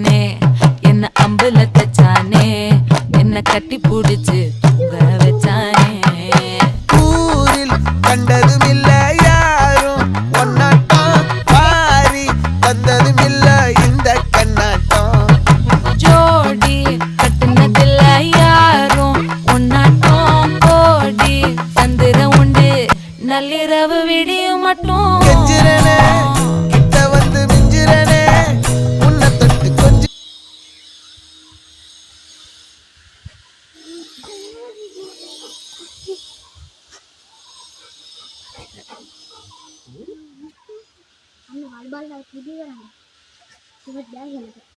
வச்சானே என்ன அம்புல தச்சானே என்ன கட்டி புடிச்சு தூங்க வச்சானே ஊரில் கண்டதும் இல்ல யாரும் ஒன்னாட்டம் பாரி தந்ததும் இல்ல இந்த கண்ணாட்டம் ஜோடி கட்டுனதில்ல யாரும் உன்னாட்டம் கோடி சந்திர உண்டு நள்ளிரவு விடியும் மட்டும் கெஞ்சிரனே கிட்ட வந்து மிஞ்சிரனே உன்னை தொட்டு கொஞ்சம் வாலிபால் புதிய